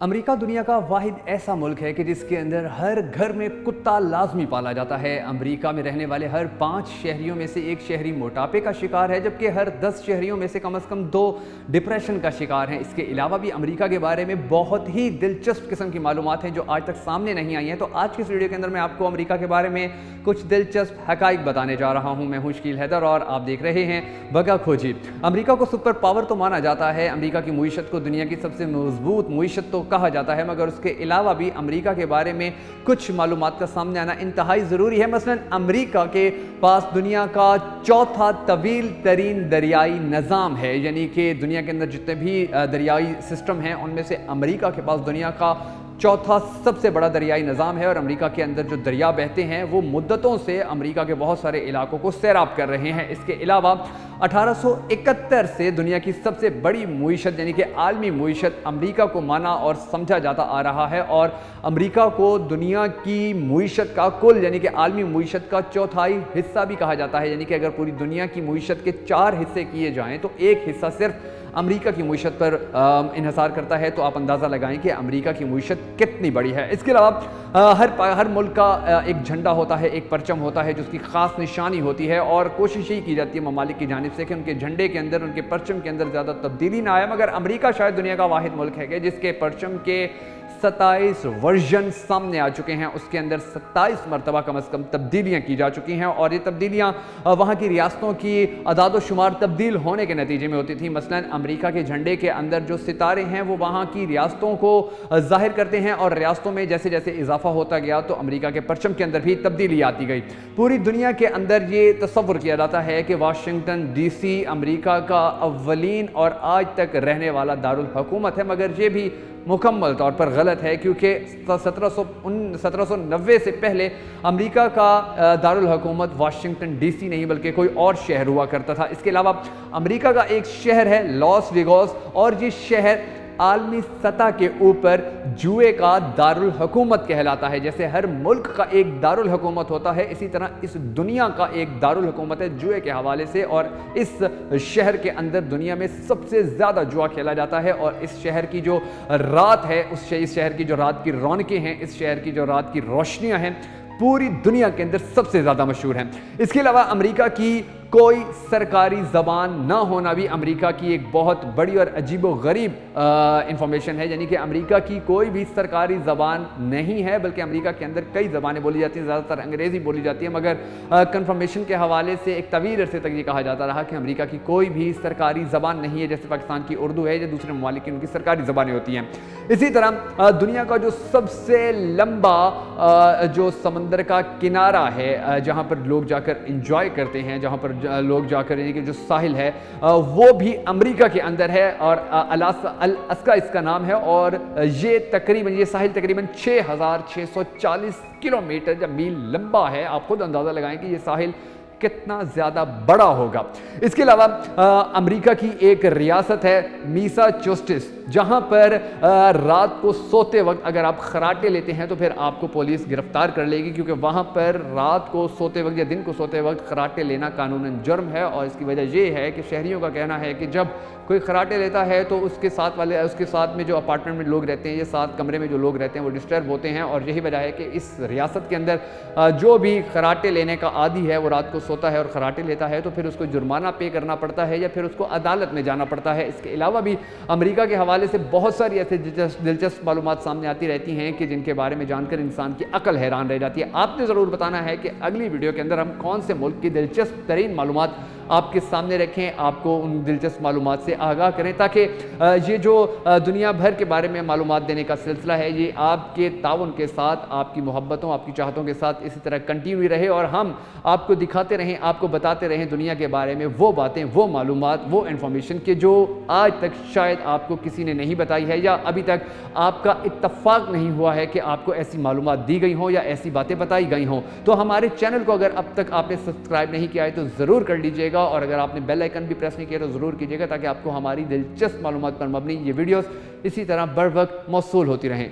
امریکہ دنیا کا واحد ایسا ملک ہے کہ جس کے اندر ہر گھر میں کتا لازمی پالا جاتا ہے۔ امریکہ میں رہنے والے ہر 5 شہریوں میں سے ایک شہری موٹاپے کا شکار ہے، جبکہ ہر 10 شہریوں میں سے کم از کم 2 ڈپریشن کا شکار ہیں۔ اس کے علاوہ بھی امریکہ کے بارے میں بہت ہی دلچسپ قسم کی معلومات ہیں جو آج تک سامنے نہیں آئی ہیں۔ تو آج کی اس ویڈیو کے اندر میں آپ کو امریکہ کے بارے میں کچھ دلچسپ حقائق بتانے جا رہا ہوں۔ میں ہوں شکیل حیدر اور آپ دیکھ رہے ہیں بگا کھوجی۔ امریکہ کو سپر پاور تو مانا جاتا ہے، امریکہ کی معیشت کو دنیا کی سب سے مضبوط معیشت تو کہا جاتا ہے، مگر اس کے علاوہ بھی امریکہ کے بارے میں کچھ معلومات کا سامنے آنا انتہائی ضروری ہے۔ مثلا امریکہ کے پاس دنیا کا چوتھا طویل ترین دریائی نظام ہے، یعنی کہ دنیا کے اندر جتنے بھی دریائی سسٹم ہیں ان میں سے امریکہ کے پاس دنیا کا چوتھا سب سے بڑا دریائی نظام ہے، اور امریکہ کے اندر جو دریا بہتے ہیں وہ مدتوں سے امریکہ کے بہت سارے علاقوں کو سیراب کر رہے ہیں۔ اس کے علاوہ 1871 سے دنیا کی سب سے بڑی معیشت یعنی کہ عالمی معیشت امریکہ کو مانا اور سمجھا جاتا آ رہا ہے، اور امریکہ کو دنیا کی معیشت کا کل یعنی کہ عالمی معیشت کا چوتھائی حصہ بھی کہا جاتا ہے۔ یعنی کہ اگر پوری دنیا کی معیشت کے 4 حصے کیے جائیں تو ایک حصہ صرف امریکہ کی معیشت پر انحصار کرتا ہے، تو آپ اندازہ لگائیں کہ امریکہ کی معیشت کتنی بڑی ہے۔ اس کے علاوہ ہر ملک کا ایک جھنڈا ہوتا ہے، ایک پرچم ہوتا ہے، جو اس کی خاص نشانی ہوتی ہے، اور کوشش ہی کی جاتی ہے ممالک کی جانب سے کہ ان کے جھنڈے کے اندر، ان کے پرچم کے اندر زیادہ تبدیلی نہ آئے، مگر امریکہ شاید دنیا کا واحد ملک ہے کہ جس کے پرچم کے 27 ورژن سامنے آ چکے ہیں۔ اس کے اندر 27 مرتبہ کم از کم تبدیلیاں کی جا چکی ہیں، اور یہ تبدیلیاں وہاں کی ریاستوں کی اعداد و شمار تبدیل ہونے کے نتیجے میں ہوتی تھیں۔ مثلا امریکہ کے جھنڈے کے اندر جو ستارے ہیں وہ وہاں کی ریاستوں کو ظاہر کرتے ہیں، اور ریاستوں میں جیسے جیسے اضافہ ہوتا گیا تو امریکہ کے پرچم کے اندر بھی تبدیلی آتی گئی۔ پوری دنیا کے اندر یہ تصور کیا جاتا ہے کہ واشنگٹن ڈی سی امریکہ کا اولین اور آج تک رہنے والا دارالحکومت ہے، مگر یہ بھی مکمل طور پر غلط ہے، کیونکہ 1790 سے پہلے امریکہ کا دارالحکومت واشنگٹن ڈی سی نہیں بلکہ کوئی اور شہر ہوا کرتا تھا۔ اس کے علاوہ امریکہ کا ایک شہر ہے لاس ویگاس، اور یہ شہر عالمی سطح کے اوپر جوئے کا دارالحکومت کہلاتا ہے۔ جیسے ہر ملک کا ایک دارالحکومت ہوتا ہے، اسی طرح اس دنیا کا ایک دارالحکومت ہے جوئے کے حوالے سے، اور اس شہر کے اندر دنیا میں سب سے زیادہ جوا کھیلا جاتا ہے، اور اس شہر کی جو رات ہے، اس شہر کی جو رات کی رونقیں ہیں، اس شہر کی جو رات کی روشنیاں ہیں، پوری دنیا کے اندر سب سے زیادہ مشہور ہیں۔ اس کے علاوہ امریکہ کی کوئی سرکاری زبان نہ ہونا بھی امریکہ کی ایک بہت بڑی اور عجیب و غریب انفارمیشن ہے، یعنی کہ امریکہ کی کوئی بھی سرکاری زبان نہیں ہے، بلکہ امریکہ کے اندر کئی زبانیں بولی جاتی ہیں، زیادہ تر انگریزی بولی جاتی ہے، مگر کنفرمیشن کے حوالے سے ایک طویل عرصے تک یہ کہا جاتا رہا کہ امریکہ کی کوئی بھی سرکاری زبان نہیں ہے، جیسے پاکستان کی اردو ہے یا دوسرے ممالک کی ان کی سرکاری زبانیں ہوتی ہیں۔ اسی طرح دنیا کا جو سب سے لمبا جو سمندر کا کنارہ ہے، جہاں پر لوگ جا کر انجوائے کرتے ہیں، جہاں پر لوگ جا کر یعنی کہ جو ساحل ہے وہ بھی امریکہ کے اندر ہے، اور الاسکا اس کا نام ہے، اور یہ ساحل تقریباً 6640 کلومیٹر یا میل لمبا ہے۔ آپ خود اندازہ لگائیں کہ یہ ساحل کتنا زیادہ بڑا ہوگا۔ اس کے علاوہ امریکہ کی ایک ریاست ہے میساچوسٹس، جہاں پر رات کو سوتے وقت اگر آپ خراٹے لیتے ہیں تو پھر آپ کو پولیس گرفتار کر لے گی، کیونکہ وہاں پر رات کو سوتے وقت یا دن کو سوتے وقت خراٹے لینا قانوناً جرم ہے، اور اس کی وجہ یہ ہے کہ شہریوں کا کہنا ہے کہ جب کوئی خراٹے لیتا ہے تو اس کے ساتھ میں جو اپارٹمنٹ میں لوگ رہتے ہیں، یہ 7 کمرے میں جو لوگ رہتے ہیں وہ ڈسٹرب ہوتے ہیں، اور یہی وجہ ہے کہ اس ریاست کے اندر جو بھی خراٹے لینے کا عادی ہے وہ رات کو سوتا ہے اور خراٹے لیتا ہے تو پھر اس کو جرمانہ پے کرنا پڑتا ہے، یا پھر اس کو عدالت میں جانا پڑتا ہے۔ اس کے علاوہ بھی امریکہ کے حوالے سے بہت ساری ایسے دلچسپ معلومات سامنے آتی رہتی ہیں کہ جن کے بارے میں جان کر انسان کی عقل حیران رہ جاتی ہے۔ آپ نے ضرور بتانا ہے کہ اگلی ویڈیو کے اندر ہم کون سے ملک کی دلچسپ ترین معلومات آپ کے سامنے رکھیں، آپ کو ان دلچسپ معلومات سے آگاہ کریں، تاکہ یہ جو دنیا بھر کے بارے میں معلومات دینے کا سلسلہ ہے یہ آپ کے تعاون کے ساتھ، آپ کی محبتوں، آپ کی چاہتوں کے ساتھ اسی طرح کنٹینیو رہے، اور ہم آپ کو دکھاتے رہیں، آپ کو بتاتے رہیں دنیا کے بارے میں وہ باتیں، وہ معلومات، وہ انفارمیشن کہ جو آج تک شاید آپ کو کسی نے نہیں بتائی ہے، یا ابھی تک آپ کا اتفاق نہیں ہوا ہے کہ آپ کو ایسی معلومات دی گئی ہوں یا ایسی باتیں بتائی گئی ہوں۔ تو ہمارے چینل کو اگر اب تک آپ نے سبسکرائب نہیں کیا ہے تو ضرور کر لیجئے گا، اور اگر آپ نے بیل آئیکن بھی پریس نہیں کیا تو ضرور کیجئے گا، تاکہ آپ کو ہماری دلچسپ معلومات پر مبنی یہ ویڈیوز اسی طرح بر وقت موصول ہوتی رہیں۔